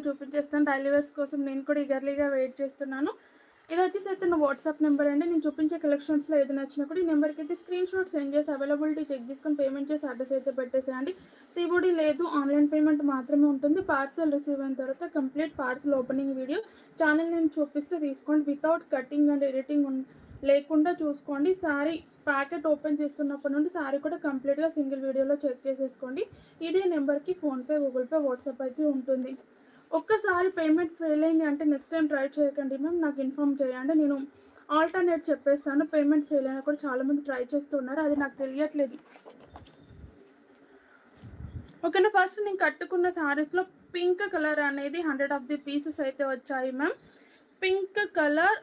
చూపించేస్తాను. Daily wears కోసం నేను కూడా ఈగర్లీగా వెయిట్ చేస్తున్నాను. ఇది వచ్చేసి అయితే నా వాట్సాప్ నెంబర్ అండి. నేను చూపించే కలెక్షన్స్లో ఏది నచ్చినా కూడా ఈ నెంబర్కి అయితే స్క్రీన్ షాట్ సెండ్ చేసి అవైలబిలిటీ చెక్ చేసుకొని పేమెంట్ చేసి అడ్రస్ అయితే పెట్టేసేయండి. సిబిడి లేదు, ఆన్లైన్ పేమెంట్ మాత్రమే ఉంటుంది. పార్సల్ రిసీవ్ అయిన తర్వాత complete parcel opening video channel నేను చూపిస్తే తీసుకోండి. వితౌట్ కటింగ్ అండ్ ఎడిటింగ్ లేకుండా చూసుకోండి. శారీ ప్యాకెట్ ఓపెన్ చేస్తున్నప్పటి నుండి శారీ కూడా కంప్లీట్గా సింగిల్ వీడియోలో చెక్ చేసేసుకోండి. ఇదే నెంబర్కి ఫోన్పే, గూగుల్ పే, వాట్సాప్ అయితే ఉంటుంది. ఒక్కసారి పేమెంట్ ఫెయిల్ అయింది అంటే నెక్స్ట్ టైం ట్రై చేయకండి మ్యామ్, నాకు ఇన్ఫామ్ చేయండి. నేను ఆల్టర్నేట్ చెప్పేస్తాను. పేమెంట్ ఫెయిల్ అయినా కూడా చాలామంది ట్రై చేస్తున్నారు, అది నాకు తెలియట్లేదు. ఓకేనా. ఫస్ట్ నేను కట్టుకున్న శారీస్లో పింక్ కలర్ అనేది 100 ఆఫ్ ది పీసెస్ అయితే వచ్చాయి మ్యామ్. పింక్ కలర్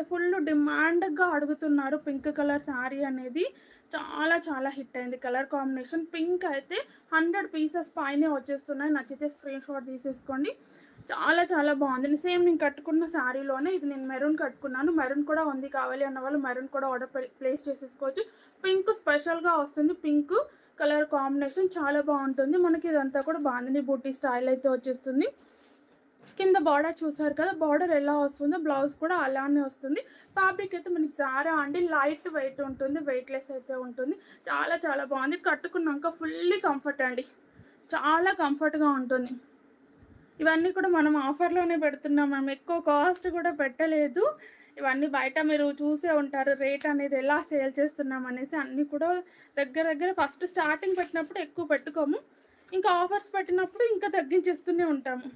ఫుల్ డిమాండ్గా అడుగుతున్నారు. పింక్ కలర్ శారీ అనేది చాలా హిట్ అయింది. కలర్ కాంబినేషన్ పింక్ అయితే 100 పీసెస్ పైనే వచ్చేస్తున్నాయి. నచ్చితే స్క్రీన్ షాట్ తీసేసుకోండి. చాలా బాగుంది. సేమ్ నేను కట్టుకున్న శారీలోనే ఇది నేను మెరూన్ కట్టుకున్నాను. మెరూన్ కూడా ఉంది, కావాలి అన్న వాళ్ళు మెరూన్ కూడా ఆర్డర్ ప్లేస్ చేసేసుకోవచ్చు. పింక్ స్పెషల్గా వస్తుంది. పింక్ కలర్ కాంబినేషన్ చాలా బాగుంటుంది. మనకి ఇదంతా కూడా బాగుంది, బూటీ స్టైల్ అయితే వచ్చేస్తుంది. కింద బార్డర్ చూసారు కదా, బార్డర్ ఎలా వస్తుందో బ్లౌజ్ కూడా అలానే వస్తుంది. ఫ్యాబ్రిక్ అయితే మనకి జారా అండి, లైట్ వెయిట్ ఉంటుంది, వెయిట్లెస్ అయితే ఉంటుంది. చాలా బాగుంది. కట్టుకున్నాక ఫుల్లీ కంఫర్ట్ అండి, చాలా కంఫర్ట్గా ఉంటుంది. ఇవన్నీ కూడా మనం ఆఫర్లోనే పెడుతున్నాం మ్యామ్, ఎక్కువ కాస్ట్ కూడా పెట్టలేదు. ఇవన్నీ బయట మీరు చూసే ఉంటారు రేట్ అనేది ఎలా సేల్ చేస్తున్నాం అనేసి. అన్నీ కూడా దగ్గర ఫస్ట్ స్టార్టింగ్ పెట్టినప్పుడు ఎక్కువ పెట్టుకోము, ఇంకా ఆఫర్స్ పెట్టినప్పుడు ఇంకా తగ్గించేస్తూనే ఉంటాము.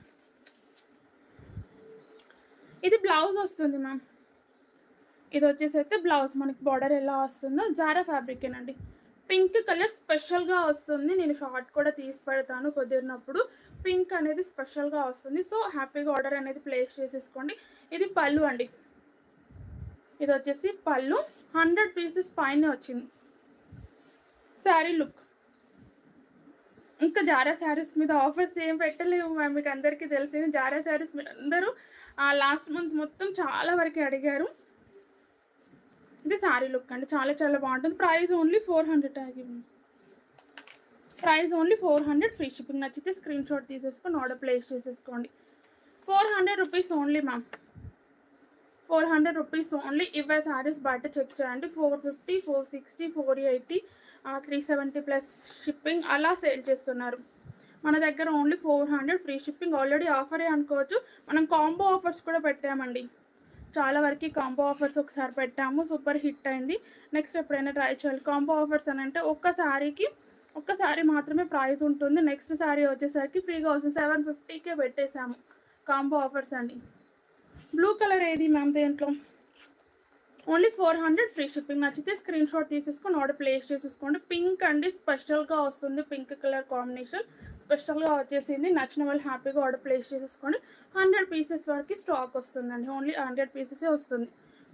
ఇది బ్లౌజ్ వస్తుంది మ్యామ్. ఇది వచ్చేసి అయితే బ్లౌజ్ మనకి బార్డర్ ఎలా వస్తుందో జారా ఫ్యాబ్రికేనండి. పింక్ కలర్ స్పెషల్గా వస్తుంది. నేను షార్ట్ కూడా తీసి పెడతాను కుదిరినప్పుడు. పింక్ అనేది స్పెషల్గా వస్తుంది. సో హ్యాపీగా ఆర్డర్ అనేది ప్లేస్ చేసేసుకోండి. ఇది పళ్ళు అండి. ఇది వచ్చేసి పళ్ళు 100 పీసెస్ పైన వచ్చింది. శారీ లుక్. ఇంకా జారా శారీస్ మీద ఆఫర్స్ ఏం పెట్టలేము మ్యామ్, మీకు అందరికీ తెలిసింది. జారా శారీస్ మీరు అందరూ లాస్ట్ మంత్ మొత్తం చాలా వరకు అడిగారు. ఇది శారీ లుక్ అండి, చాలా బాగుంటుంది. Price only 400. Price only 400, free shipping. నచ్చితే స్క్రీన్ షాట్ తీసేసుకొని ఆర్డర్ ప్లేస్ చేసేసుకోండి. 400 rupees only ma'am, 400 rupees only. ఇవే శారీస్ బయట చెక్ చేయండి 450, 460, 480, 370 ప్లస్ షిప్పింగ్ అలా సేల్ చేస్తున్నారు. మన దగ్గర ఓన్లీ 400 ఫ్రీ షిప్పింగ్. ఆల్రెడీ ఆఫరే అనుకోవచ్చు. మనం కాంబో ఆఫర్స్ కూడా పెట్టామండి, చాలా వరకు కాంబో ఆఫర్స్ ఒకసారి పెట్టాము, సూపర్ హిట్ అయింది. నెక్స్ట్ ఎప్పుడైనా ట్రై చేయాలి. కాంబో ఆఫర్స్ అని అంటే ఒక్క శారీ మాత్రమే ప్రైస్ ఉంటుంది. నెక్స్ట్ శారీ వచ్చేసరికి ఫ్రీగా వస్తుంది. 750కే పెట్టేశాము కాంబో ఆఫర్స్ అండి. బ్లూ కలర్ ఏది మ్యామ్ దేంట్లో? Only 400 free shipping. నచ్చితే స్క్రీన్ షాట్ తీసేసుకొని ఆర్డర్ ప్లేస్ చేసేసుకోండి. పింక్ అండి, స్పెషల్గా వస్తుంది. పింక్ కలర్ కాంబినేషన్ స్పెషల్గా వచ్చేసింది. నచ్చిన వాళ్ళు హ్యాపీగా ఆర్డర్ ప్లేస్ చేసేసుకోండి. 100 పీసెస్ వరకు స్టాక్ వస్తుందండి, ఓన్లీ 100 పీసెసే వస్తుంది.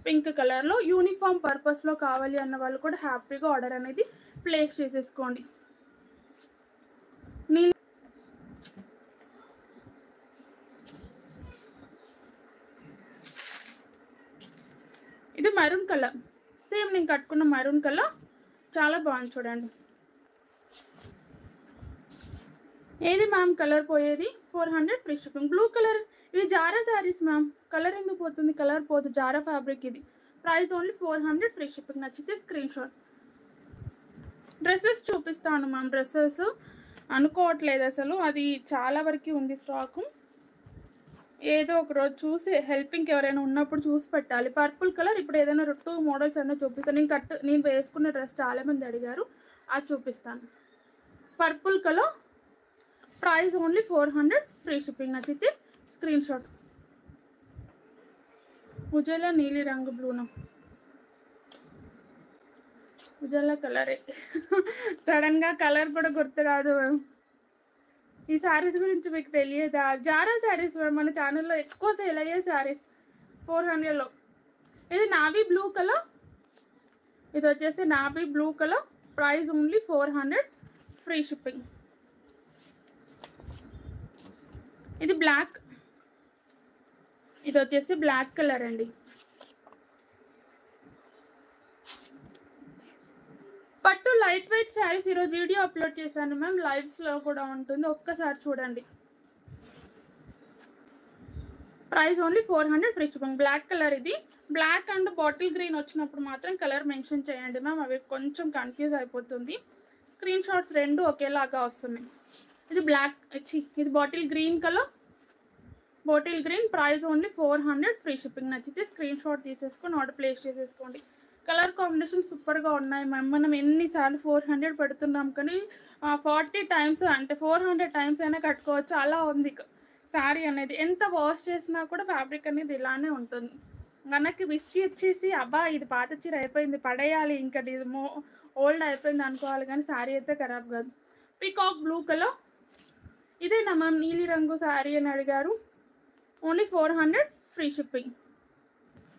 పింక్ కలర్లో యూనిఫామ్ పర్పస్లో కావాలి అన్న వాళ్ళు కూడా హ్యాపీగా ఆర్డర్ అనేది ప్లేస్ చేసేసుకోండి. ఇది మెరూన్ కలర్, సేమ్ నేను కట్టుకున్న మెరూన్ కలర్ చాలా బాగుంది చూడండి. ఏది మ్యామ్ కలర్ పోయేది? 400 ఫ్రీ షిప్పింగ్. బ్లూ కలర్, ఇవి జారా శారీస్ మ్యామ్, కలర్ ఎందుకు పోతుంది? కలర్ పోదు, జారా ఫ్యాబ్రిక్ ఇది. Price only 400 free shipping. నచ్చితే స్క్రీన్ షాట్. డ్రెస్సెస్ చూపిస్తాను మ్యామ్. డ్రెస్సెస్ అనుకోవట్లేదు అసలు, అది చాలా వరకు ఉంది స్టాకు. ఏదో ఒక రోజు చూసి హెల్పింగ్కి ఎవరైనా ఉన్నప్పుడు చూసి పెట్టాలి. పర్పుల్ కలర్ ఇప్పుడు ఏదైనా 2 మోడల్స్ అన్నా చూపిస్తాను. నేను వేసుకున్న డ్రెస్ చాలామంది అడిగారు, అది చూపిస్తాను. Purple colour, price only 400 free shipping. నచ్చితే స్క్రీన్ షాట్. ఉజాలా నీలి రంగు బ్లూనా? ఉజాలా కలరే సడన్గా కలర్ కూడా గుర్తురాదు. ఈ శారీస్ గురించి మీకు తెలియదా? జారా శారీస్ మన ఛానల్లో ఎక్కువ సేల్ అయ్యే శారీస్ 400లో. ఇది నావీ బ్లూ కలర్, ఇది వచ్చేసి navy blue colour. Price only 400 free shipping. ఇది బ్లాక్, ఇది వచ్చేసి బ్లాక్ కలర్ అండి. పట్టు లైట్ వెయిట్ శారీస్ ఈరోజు వీడియో అప్లోడ్ చేశాను మ్యామ్, లైవ్స్లో కూడా ఉంటుంది, ఒక్కసారి చూడండి. Price only 400 free shipping. Black colour ఇది. బ్లాక్ అండ్ బాటిల్ గ్రీన్ వచ్చినప్పుడు మాత్రం కలర్ మెన్షన్ చేయండి మ్యామ్, అవి కొంచెం కన్ఫ్యూజ్ అయిపోతుంది. స్క్రీన్ షాట్స్ రెండు ఒకేలాగా వస్తున్నాయి. ఇది బ్లాక్ ఇది bottle green colour, bottle green. Price only 400 free shipping. నచ్చితే స్క్రీన్ షాట్ తీసేసుకొని ఆర్డర్ ప్లేస్ చేసేసుకోండి. కలర్ కాంబినేషన్ సూపర్గా ఉన్నాయి మ్యామ్. మనం ఎన్నిసార్లు 400 పెడుతున్నాం కానీ 40 టైమ్స్ అంటే 400 టైమ్స్ అయినా కట్టుకోవచ్చు, అలా ఉంది శారీ అనేది. ఎంత వాష్ చేసినా కూడా ఫ్యాబ్రిక్ అనేది ఇలానే ఉంటుంది. మనకి విసి వచ్చేసి అబ్బా ఇది పాత చీర అయిపోయింది పడేయాలి, ఇంకా ఇది ఓల్డ్ అయిపోయింది అనుకోవాలి, కానీ శారీ అయితే ఖరాబ్ కాదు. Peacock blue colour. ఇదేనా మ్యామ్ నీలి రంగు శారీ అని అడిగారు. Only 400 free shipping.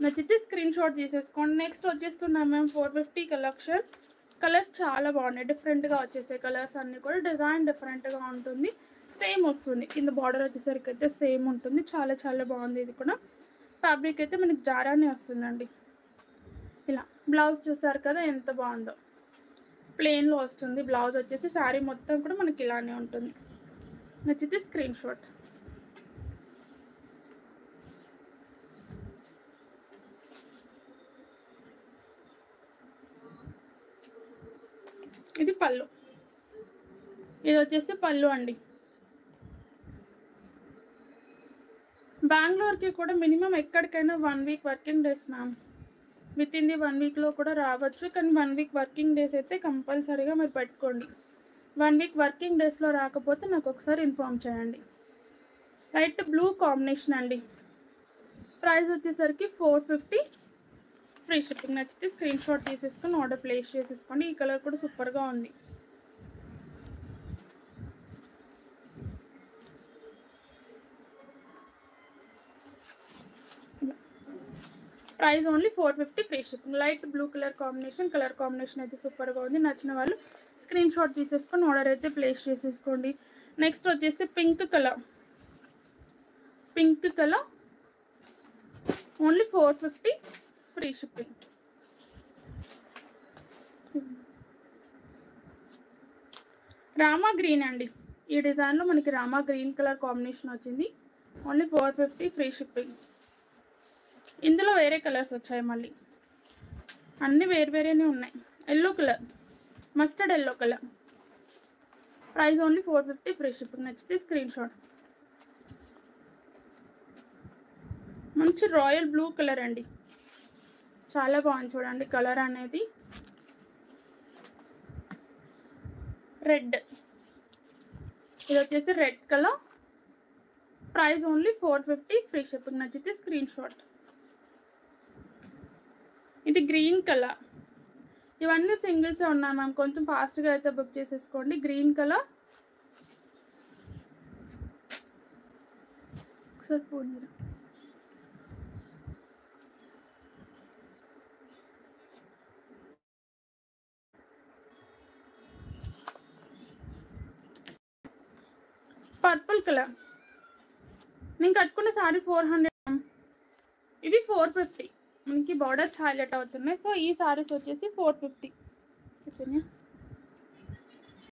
నచ్చితే స్క్రీన్ షాట్ తీసేసుకోండి. నెక్స్ట్ వచ్చేస్తున్నాం మ్యామ్ 450 కలెక్షన్. కలర్స్ చాలా బాగున్నాయి, డిఫరెంట్గా వచ్చేసే కలర్స్ అన్నీ కూడా. డిజైన్ డిఫరెంట్గా ఉంటుంది, సేమ్ వస్తుంది. కింద బార్డర్ వచ్చేసరికి అయితే సేమ్ ఉంటుంది. చాలా చాలా బాగుంది. ఇది కూడా ఫ్యాబ్రిక్ అయితే మనకి జారానే వస్తుందండి. ఇలా బ్లౌజ్ చూసారు కదా ఎంత బాగుందో, ప్లెయిన్లో వస్తుంది బ్లౌజ్ వచ్చేసి. శారీ మొత్తం కూడా మనకి ఇలానే ఉంటుంది. నచ్చితే స్క్రీన్ షాట్. ఇది పళ్ళు, ఇది వచ్చేసి పళ్ళు అండి. బెంగళూరుకి కూడా మినిమం ఎక్కడికైనా 1 week working days ma'am. With in the 1 వీక్లో కూడా రావచ్చు, కానీ 1 వీక్ వర్కింగ్ డేస్ అయితే కంపల్సరీగా మీరు పెట్టుకోండి. 1 వీక్ వర్కింగ్ డేస్లో రాకపోతే నాకు ఒకసారి ఇన్ఫామ్ చేయండి. లైట్ బ్లూ కాంబినేషన్ అండి. ప్రైస్ వచ్చేసరికి 450 ఫ్రీ షిప్పింగ్. నచ్చితే స్క్రీన్ షాట్ తీసేసుకొని ఆర్డర్ ప్లేస్ చేసేసుకోండి. ఈ కలర్ కూడా సూపర్గా ఉంది. Price only 450 free shipping. Light blue colour combination అయితే సూపర్గా ఉంది. నచ్చిన వాళ్ళు స్క్రీన్ షాట్ తీసేసుకొని ఆర్డర్ అయితే ప్లేస్ చేసేసుకోండి. నెక్స్ట్ వచ్చేసి pink colour only 450 free shipping. Rama green అండి. ఈ డిజైన్లో మనకి రామా గ్రీన్ కలర్ కాంబినేషన్ వచ్చింది. Only 450 free shipping. ఇందులో వేరే కలర్స్ వచ్చాయి, మళ్ళీ అన్నీ వేరేనే ఉన్నాయి. Yellow colour, mustard yellow colour. Price only 450 free shipping. నచ్చితే స్క్రీన్ షాట్. మంచి రాయల్ బ్లూ కలర్ అండి, చాలా బాగుంది చూడండి కలర్ అనేది. రెడ్, ఇది వచ్చేసి red colour. Price only 450 free shipping. నచ్చితే స్క్రీన్ షాట్. ఇది గ్రీన్ కలర్. ఇవన్నీ సింగిల్స్ ఉన్నాయి మ్యామ్, కొంచెం ఫాస్ట్గా అయితే బుక్ చేసేసుకోండి. Green colour. ఒకసారి ఫోన్ పర్పుల్ కలర్. నేను కట్టుకున్న సారీ 400, ఇవి 450. మనకి బార్డర్స్ హైలైట్ అవుతున్నాయి. సో ఈ సారీస్ వచ్చేసి 450.